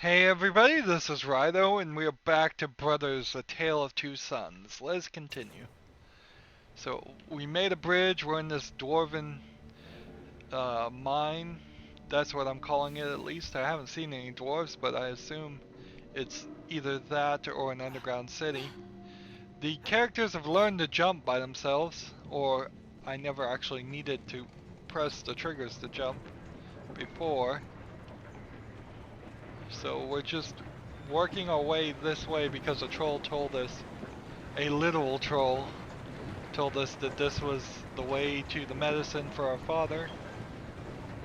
Hey everybody, this is Rydo, and we are back to Brothers, A Tale of Two Sons. Let's continue. So, we made a bridge, we're in this dwarven mine. That's what I'm calling it at least. I haven't seen any dwarves, but I assume it's either that or an underground city. The characters have learned to jump by themselves, or I never actually needed to press the triggers to jump before. So we're just working our way this way because a troll told us, a literal troll told us that this was the way to the medicine for our father,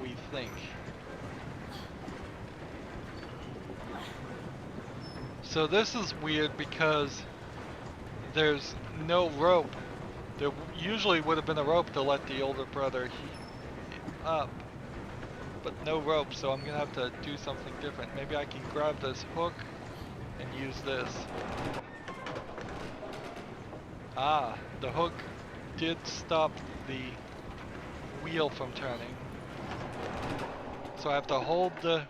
we think. So this is weird because there's no rope. There usually would have been a rope to let the older brother up, but no rope, so I'm gonna have to do something different. Maybe I can grab this hook and use this. Ah, the hook did stop the wheel from turning. So I have to hold the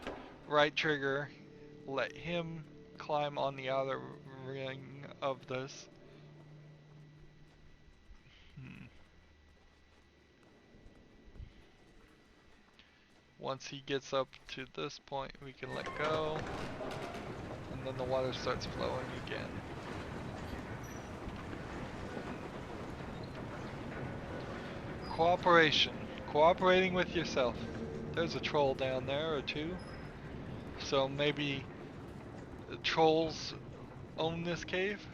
right trigger, let him climb on the outer ring of this. Hmm. Once he gets up to this point, we can let go, and then the water starts flowing again. Cooperation. Cooperating with yourself. There's a troll down there, or two. So maybe the trolls own this cave?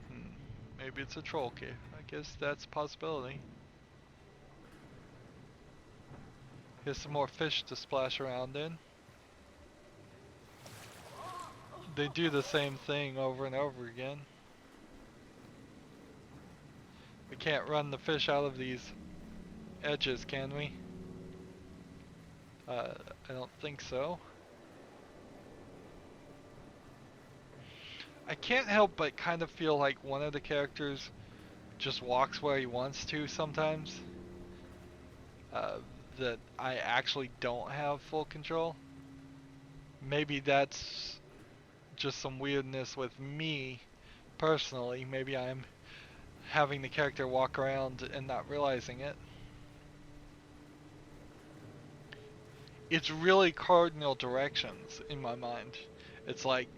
Hmm. Maybe it's a troll cave. I guess that's a possibility. Here's some more fish to splash around in. They do the same thing over and over again. We can't run the fish out of these edges, can we? I don't think so. I can't help but kind of feel like one of the characters just walks where he wants to sometimes. Uh, that I actually don't have full control. Maybe that's just some weirdness with me personally. Maybe I'm having the character walk around and not realizing it. It's really cardinal directions in my mind. It's like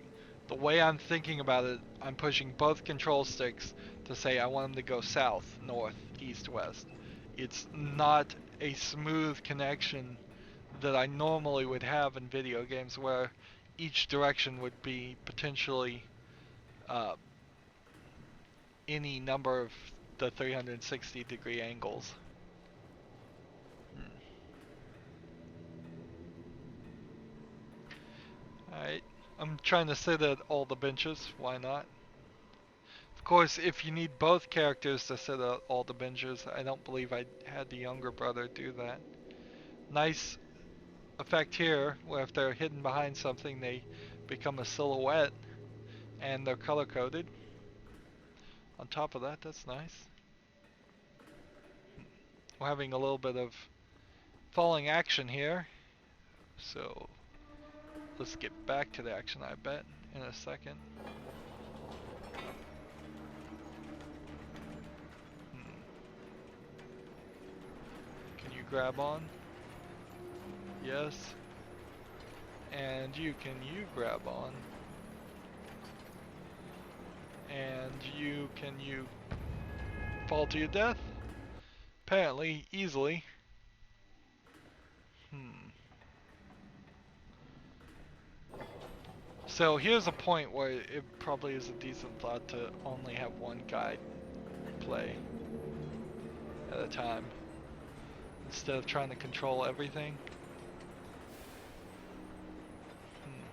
the way I'm thinking about it, I'm pushing both control sticks to say I want them to go south, north, east, west. It's not a smooth connection that I normally would have in video games where each direction would be potentially uh, any number of the 360-degree angles. Hmm. Alright, I'm trying to sit at all the benches, why not? Of course, if you need both characters to sit at all the benches, I don't believe I had the younger brother do that. Nice effect here, where if they're hidden behind something, they become a silhouette and they're color coded. On top of that, that's nice. We're having a little bit of falling action here, so let's get back to the action, I bet, in a second. Hmm. Can you grab on? Yes. And you grab on? And you fall to your death? Apparently, easily. Hmm. So here's a point where it probably is a decent thought to only have one guide play at a time, instead of trying to control everything. Hmm.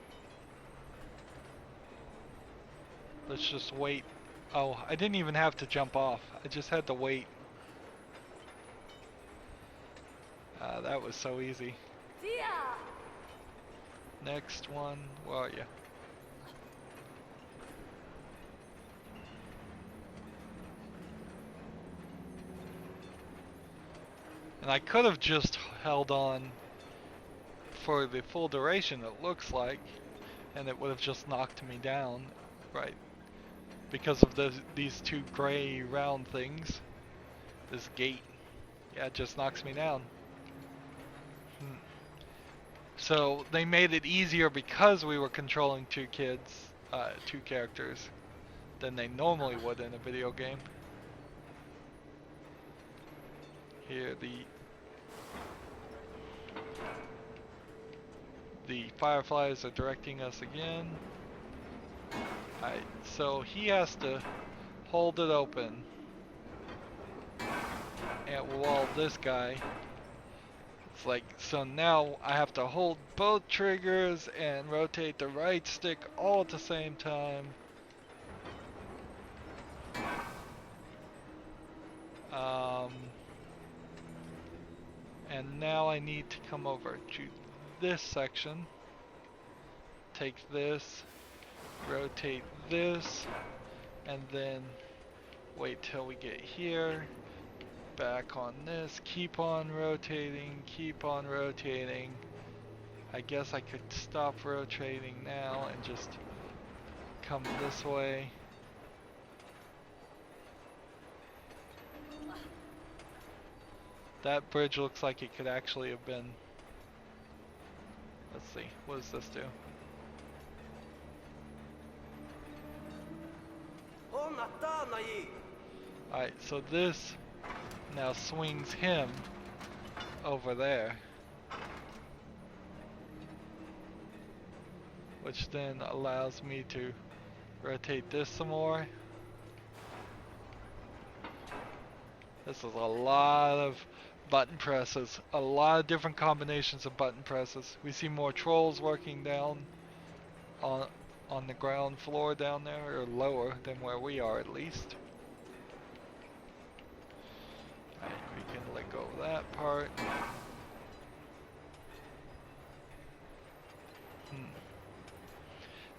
Let's just wait. Oh, I didn't even have to jump off. I just had to wait. That was so easy. Next one, where are you? And I could have just held on for the full duration, it looks like, and it would have just knocked me down, right? Because of these two gray round things, this gate, yeah, it just knocks me down. So they made it easier because we were controlling two characters, than they normally would in a video game. Here, the fireflies are directing us again. Alright, so he has to hold it open. And while this guy, it's like, so now I have to hold both triggers and rotate the right stick all at the same time. And now I need to come over to this section, take this, rotate this, and then wait till we get here, back on this, keep on rotating, keep on rotating. I guess I could stop rotating now and just come this way. That bridge looks like it could actually have been... Let's see, what does this do? Alright, so this now swings him over there, which then allows me to rotate this some more. This is a lot of button presses, a lot of different combinations of button presses. We see more trolls working down on the ground floor down there, or lower than where we are at least. Alright, we can let go of that part.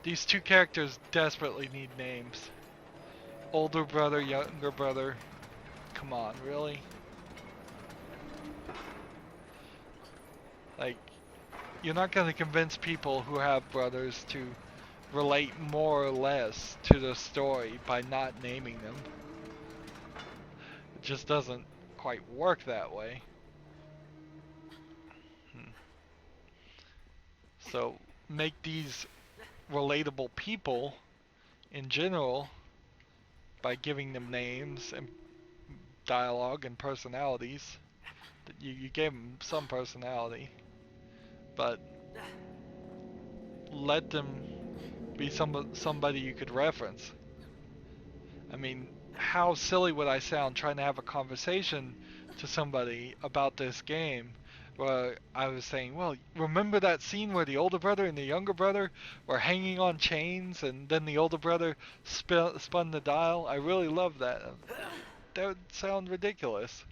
These two characters desperately need names. Older brother, younger brother. Come on, really? Like, you're not going to convince people who have brothers to relate more or less to the story by not naming them. It just doesn't quite work that way. So, make these relatable people in general by giving them names and dialogue and personalities. You gave them some personality, but let them be somebody you could reference. I mean, how silly would I sound trying to have a conversation to somebody about this game where I was saying, well, remember that scene where the older brother and the younger brother were hanging on chains and then the older brother spun the dial? I really love that. That would sound ridiculous.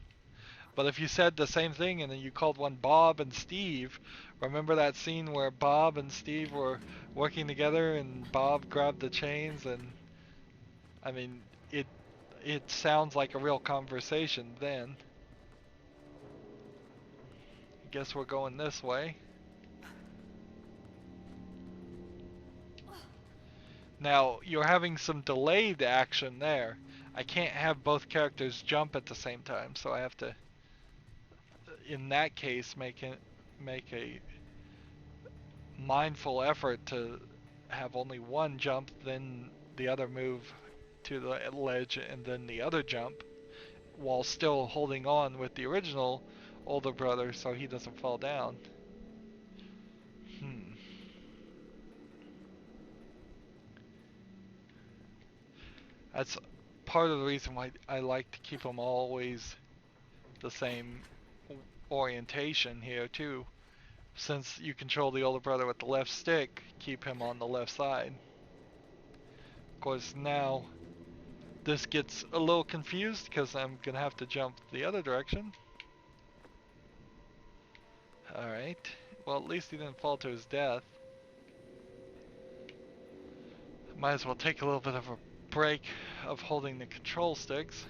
But if you said the same thing and then you called one Bob and Steve, remember that scene where Bob and Steve were working together and Bob grabbed the chains? And I mean, it sounds like a real conversation then. I guess we're going this way. Now, you're having some delayed action there. I can't have both characters jump at the same time, so I have to, in that case, make a mindful effort to have only one jump, then the other move to the ledge, and then the other jump, while still holding on with the original older brother so he doesn't fall down. That's part of the reason why I like to keep them always the same orientation here too. Since you control the older brother with the left stick, keep him on the left side. Of course, now this gets a little confused because I'm gonna have to jump the other direction. Alright, well, at least he didn't fall to his death. Might as well take a little bit of a break of holding the control sticks.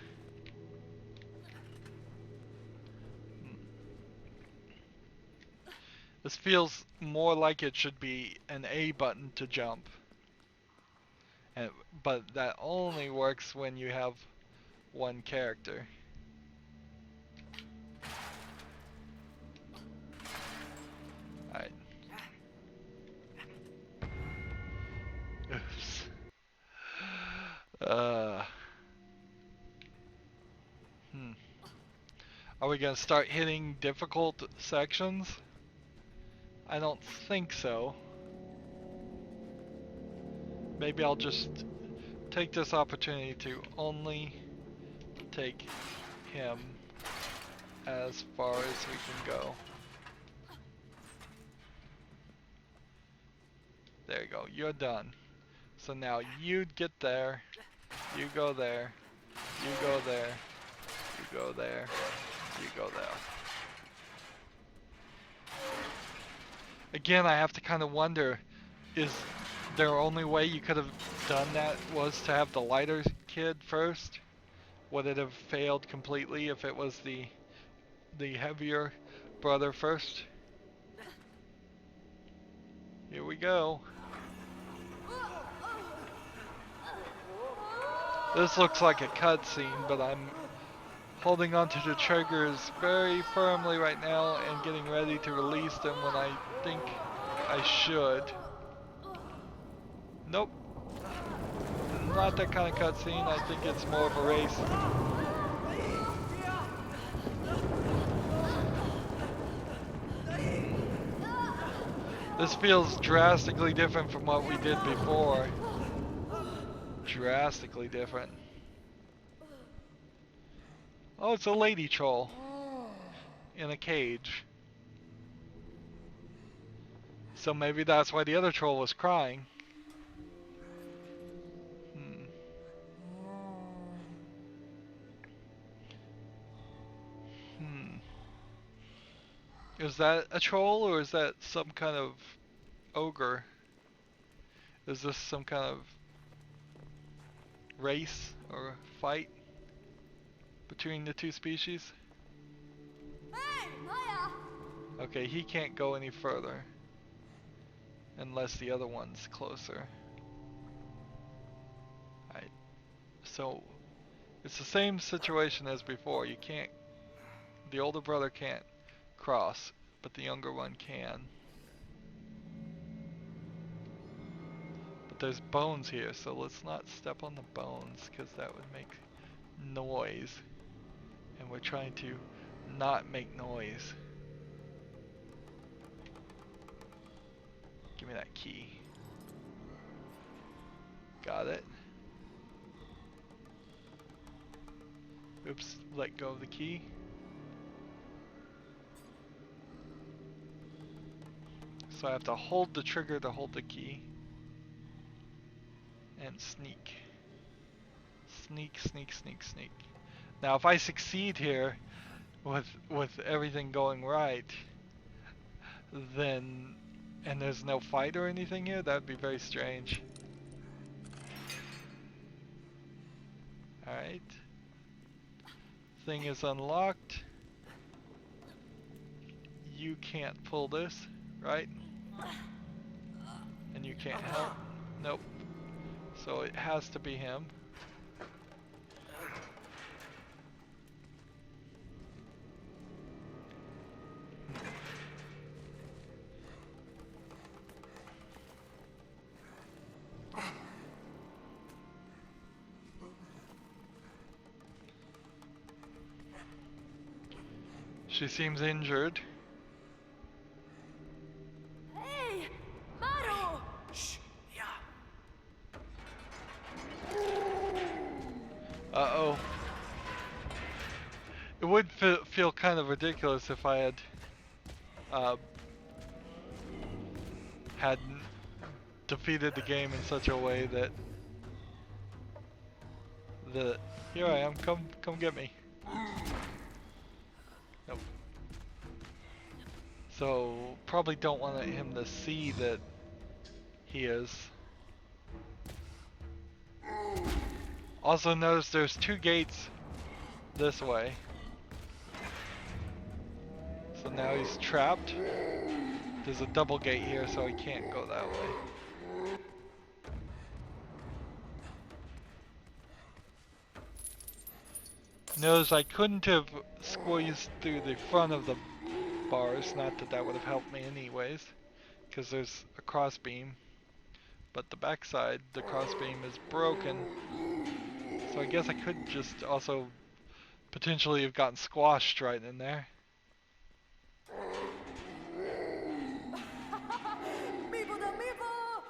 This feels more like it should be an A button to jump. But that only works when you have one character. Alright. Oops. Are we gonna start hitting difficult sections? I don't think so. Maybe I'll just take this opportunity to only take him as far as we can go. There you go, you're done. So now you get there, you go there, you go there, you go there, you go there. Again, I have to kind of wonder, is there only way you could have done that was to have the lighter kid first? Would it have failed completely if it was the heavier brother first? Here we go. This looks like a cutscene, but I'm holding onto the triggers very firmly right now and getting ready to release them when I think I should. Nope. Not that kind of cutscene. I think it's more of a race. This feels drastically different from what we did before. Drastically different. Oh, it's a lady troll in a cage. So maybe that's why the other troll was crying. Is that a troll or is that some kind of ogre? Is this some kind of race or fight between the two species? Okay, he can't go any further unless the other one's closer. Alright, so it's the same situation as before. You can't, the older brother can't cross, but the younger one can. But there's bones here, so let's not step on the bones because that would make noise. And we're trying to not make noise. Give me that key. Got it. Oops, let go of the key. So I have to hold the trigger to hold the key. And sneak. Sneak, sneak, sneak, sneak. Now if I succeed here with everything going right, then, and there's no fight or anything here, that would be very strange. Alright. Thing is unlocked. You can't pull this, right? And you can't help. Nope. So it has to be him. She seems injured. Hey, Maro! Shh, yeah. Uh-oh. It would feel kind of ridiculous if I had defeated the game in such a way that here I am, come get me. Nope. So probably don't want him to see that he is. Also notice there's two gates this way. So now he's trapped. There's a double gate here, so I can't go that way. Notice I couldn't have squeezed through the front of the bars, not that that would have helped me anyways, because there's a crossbeam. But the backside, the crossbeam is broken. So I guess I could just also potentially have gotten squashed right in there. Vivo da vivo!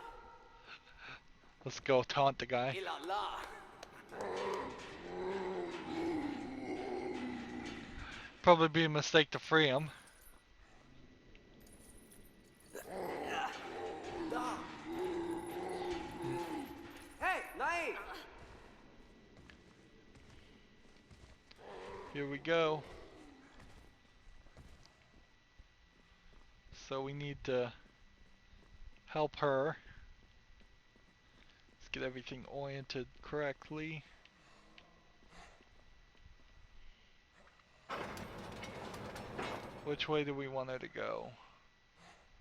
Let's go taunt the guy. La la! Probably be a mistake to free him. Hey, Nai! Here we go. So we need to help her. Let's get everything oriented correctly. Which way do we want her to go?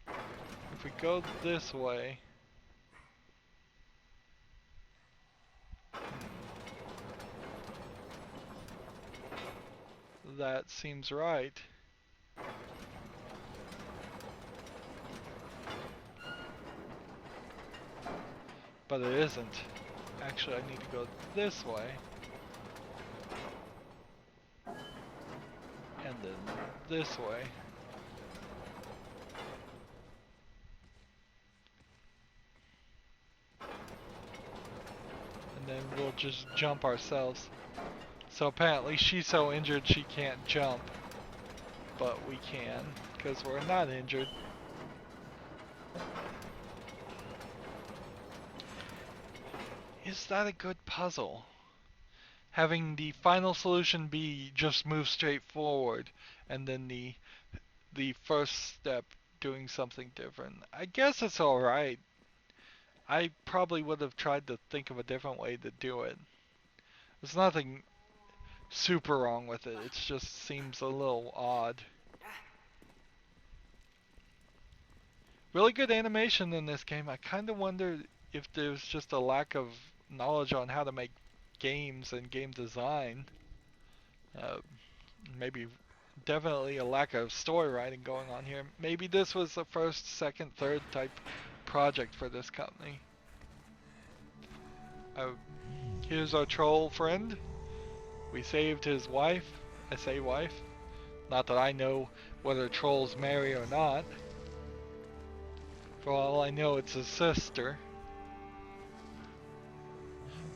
If we go this way, that seems right. But it isn't. Actually, I need to go this way. And then this way. And then we'll just jump ourselves. So apparently she's so injured she can't jump. But we can, because we're not injured. Is that a good puzzle? Having the final solution be just move straight forward, and then the first step doing something different. I guess it's alright. I probably would have tried to think of a different way to do it. There's nothing super wrong with it, it just seems a little odd. Really good animation in this game. I kind of wonder if there's just a lack of knowledge on how to make games and game design. Maybe definitely a lack of story writing going on here. Maybe this was the first, second, third type project for this company. Here's our troll friend. We saved his wife. I say wife. Not that I know whether trolls marry or not. For all I know, it's his sister.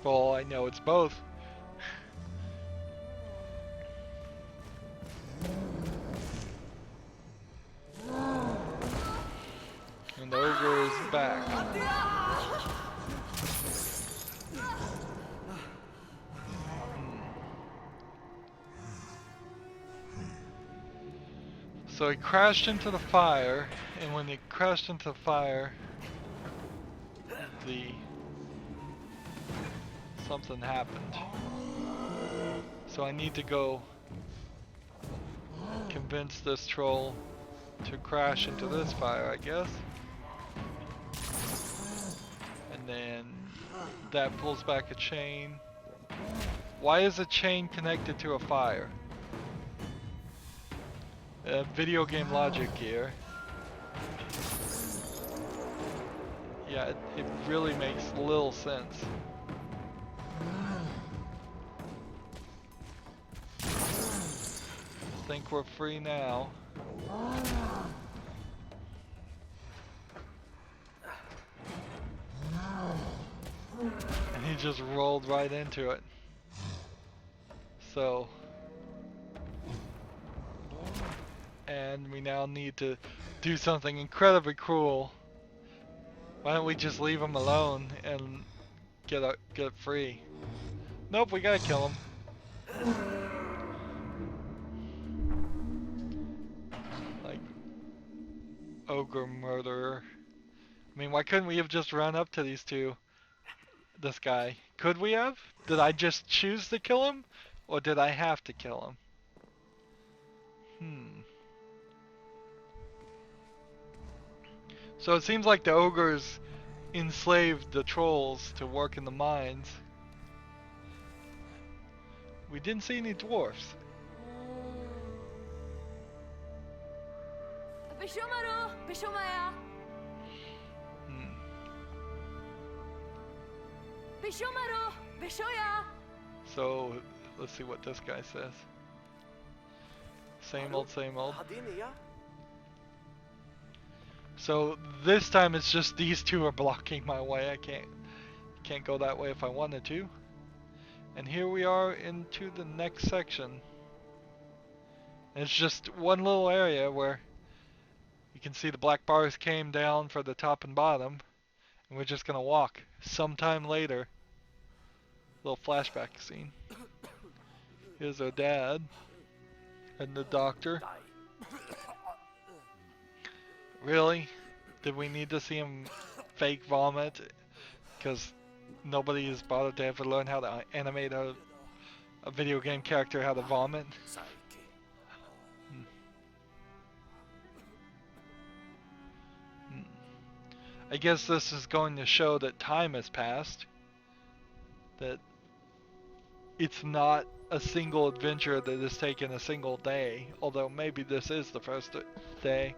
For all I know, it's both. And the ogre is back. So he crashed into the fire, and when he crashed into the fire, something happened. So I need to go convince this troll to crash into this fire, I guess. And then that pulls back a chain. Why is a chain connected to a fire? Video game logic here. Yeah, it really makes little sense. I think we're free now. And he just rolled right into it. So, and we now need to do something incredibly cruel. Why don't we just leave him alone and get free? Nope, we gotta kill him. Like, ogre murderer. I mean, why couldn't we have just run up to these two? This guy. Could we have? Did I just choose to kill him? Or did I have to kill him? So it seems like the ogres enslaved the trolls to work in the mines. We didn't see any dwarfs. Bishomaru, Bishomaya, Hmm. Bishomaru, Bishoya. So let's see what this guy says. Same old, same old. So this time it's just these two are blocking my way. I can't go that way if I wanted to. And here we are into the next section. And it's just one little area where you can see the black bars came down for the top and bottom. And we're just gonna walk. Sometime later. Little flashback scene. Here's our dad. And the doctor. Really? Did we need to see him fake vomit? Because nobody has bothered to ever learn how to animate a video game character how to vomit. Hmm. Hmm. I guess this is going to show that time has passed. That it's not a single adventure that has taken a single day. Although maybe this is the first day.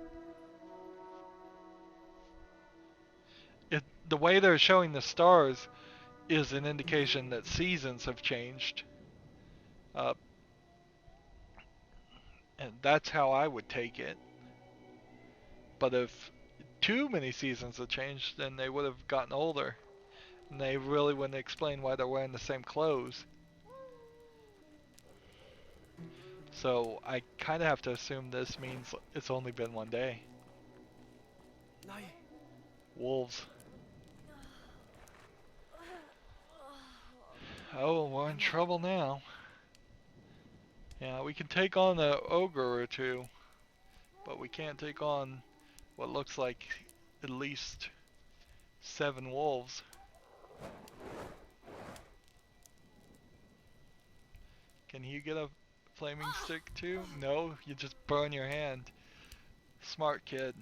The way they're showing the stars is an indication that seasons have changed. Uh, and that's how I would take it. But if too many seasons have changed, then they would have gotten older. And they really wouldn't explain why they're wearing the same clothes. So I kind of have to assume this means it's only been one day. Wolves. Oh, we're in trouble now. Yeah, we can take on an ogre or two, but we can't take on what looks like at least 7 wolves. Can you get a flaming stick too? No, you just burn your hand. Smart kid.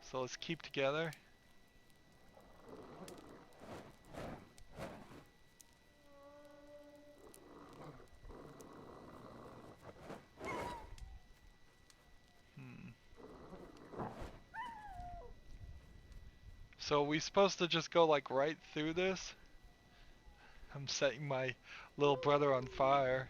So let's keep together. So are we supposed to just go like right through this? I'm setting my little brother on fire.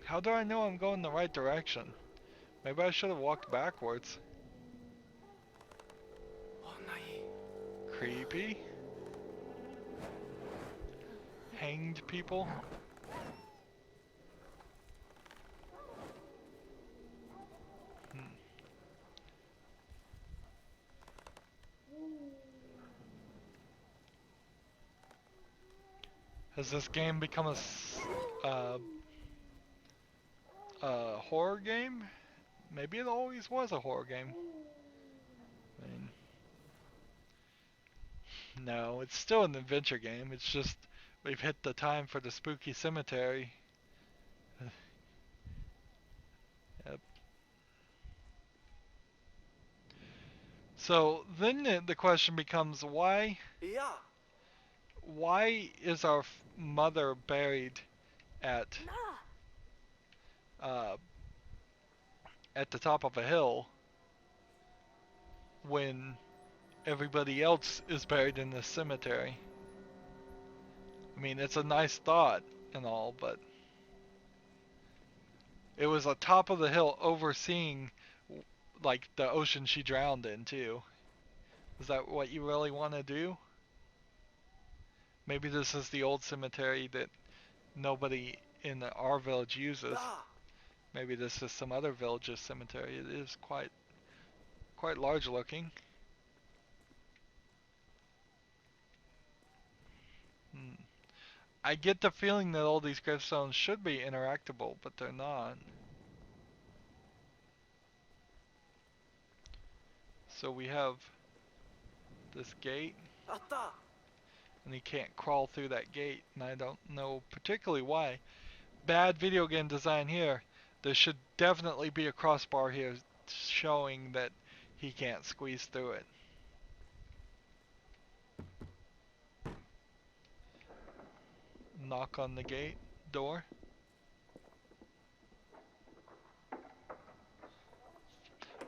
How do I know I'm going the right direction? Maybe I should have walked backwards. Creepy. Hanged people. Has this game become a horror game? Maybe it always was a horror game. I mean, no, it's still an adventure game. It's just we've hit the time for the spooky cemetery. Yep. So then the question becomes why is our mother buried at uh, at the top of a hill when everybody else is buried in the cemetery? I mean, it's a nice thought and all, but it was on top of the hill overseeing like the ocean she drowned in too. Is that what you really want to do? Maybe this is the old cemetery that nobody in our village uses. Maybe this is some other village's cemetery. It is quite large looking. I get the feeling that all these gravestones should be interactable, but they're not. So we have this gate, and he can't crawl through that gate, and I don't know particularly why. Bad video game design here. There should definitely be a crossbar here showing that he can't squeeze through it. Knock on the gate door.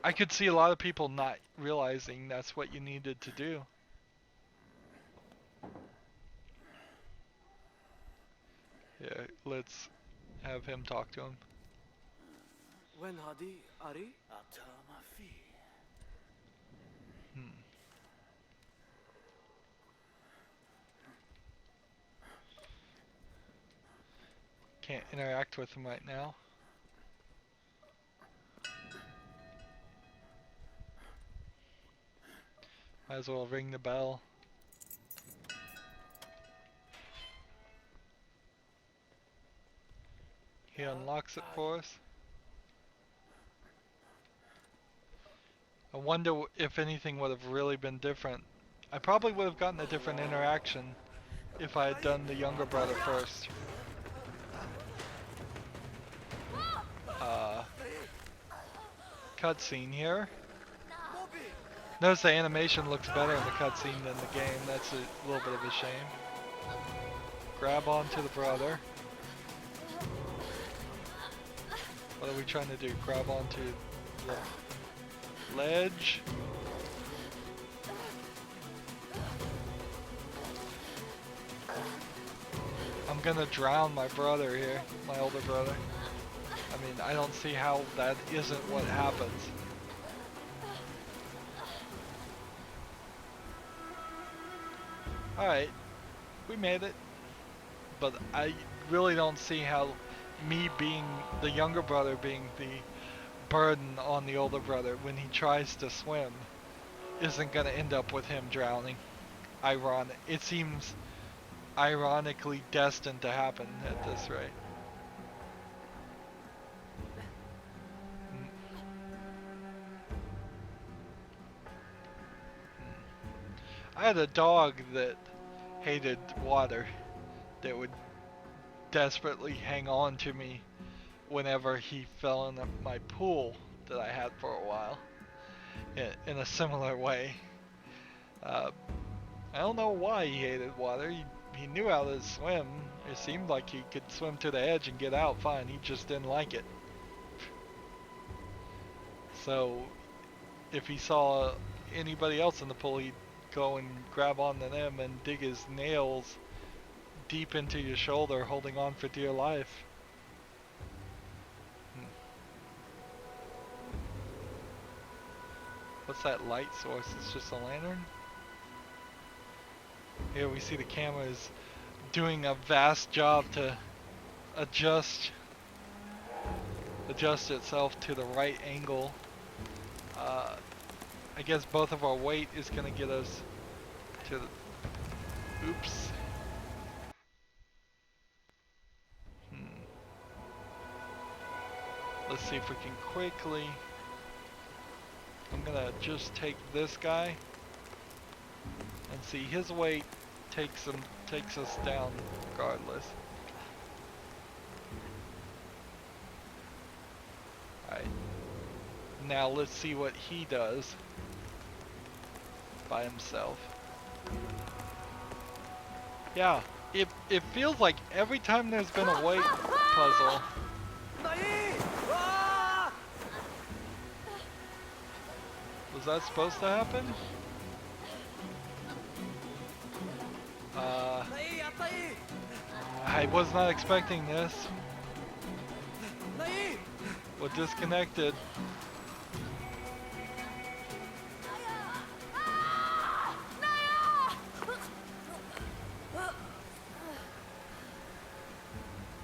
I could see a lot of people not realizing that's what you needed to do. Yeah, let's have him talk to him. When hadi Ari? Hmm. Can't interact with him right now. Might as well ring the bell. He unlocks it for us. I wonder if anything would have really been different. I probably would have gotten a different interaction if I had done the younger brother first. Cutscene here. Notice the animation looks better in the cutscene than the game. That's a little bit of a shame. Grab onto the brother. What are we trying to do? Grab onto the ledge. I'm gonna drown my brother here, my older brother. I mean, I don't see how that isn't what happens. Alright, we made it. But I really don't see how me being the younger brother being the burden on the older brother when he tries to swim isn't gonna end up with him drowning. It seems ironically destined to happen at this rate. I had a dog that hated water, that would desperately hang on to me whenever he fell in my pool that I had for a while, in a similar way. I don't know why he hated water. He knew how to swim. It seemed like he could swim to the edge and get out fine. He just didn't like it. So if he saw anybody else in the pool, he'd go and grab onto them and dig his nails deep into your shoulder, holding on for dear life. What's that light source? It's just a lantern? Here we see the camera is doing a vast job to adjust itself to the right angle. I guess both of our weight is gonna get us to the... Oops. Let's see if we can quickly... I'm gonna just take this guy and see his weight takes us down regardless. Alright. Now let's see what he does by himself. Yeah, it feels like every time there's been a weight puzzle. Was that supposed to happen? I was not expecting this. We're disconnected.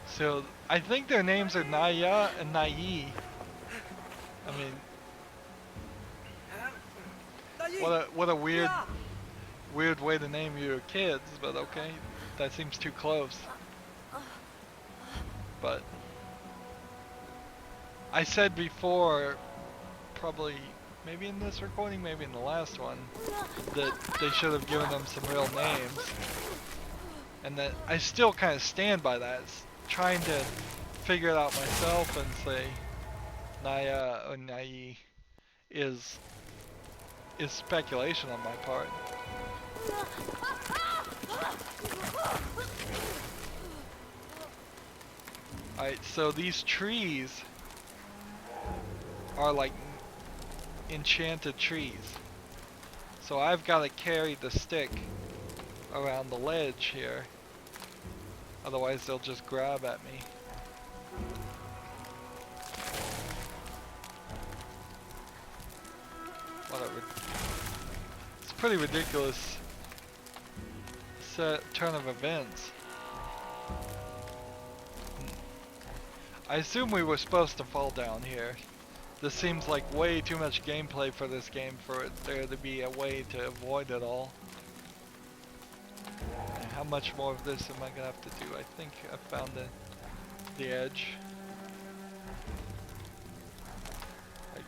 So I think their names are Naya and Nai. I mean, what a weird way to name your kids, but okay, that seems too close. But I said before, probably maybe in this recording, maybe in the last one, that they should have given them some real names. And that I still kind of stand by that, trying to figure it out myself and say Naya or Nai is speculation on my part. Alright, so these trees are like enchanted trees. So I've got to carry the stick around the ledge here. Otherwise they'll just grab at me. Whatever. It's a pretty ridiculous turn of events. I assume we were supposed to fall down here. This seems like way too much gameplay for this game for there to be a way to avoid it all. And how much more of this am I gonna have to do? I think I found the edge. I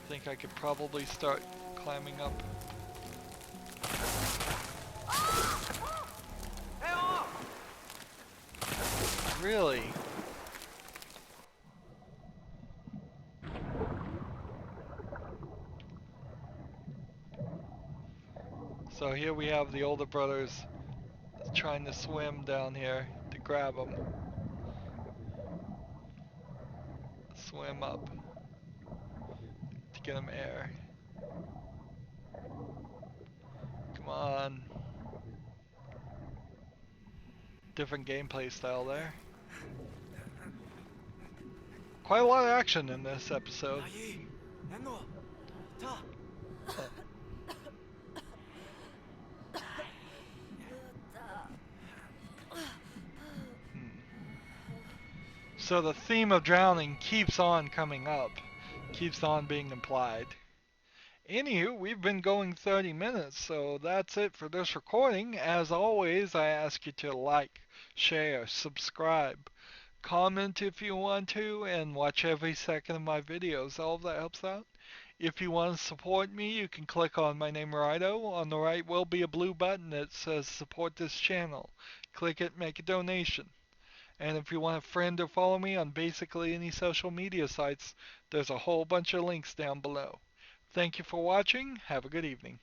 think I could probably start climbing up. Really? So here we have the older brothers trying to swim down here to grab them. Swim up to get them air. Come on. Different gameplay style there. Quite a lot of action in this episode. So the theme of drowning keeps on coming up, keeps on being implied. Anywho, we've been going 30 minutes, so that's it for this recording. As always, I ask you to like, share, subscribe, comment if you want to, and watch every second of my videos. All of that helps out. If you want to support me, you can click on my name, Rydo. On the right will be a blue button that says support this channel. Click it, make a donation. And if you want a friend or follow me on basically any social media sites, there's a whole bunch of links down below. Thank you for watching. Have a good evening.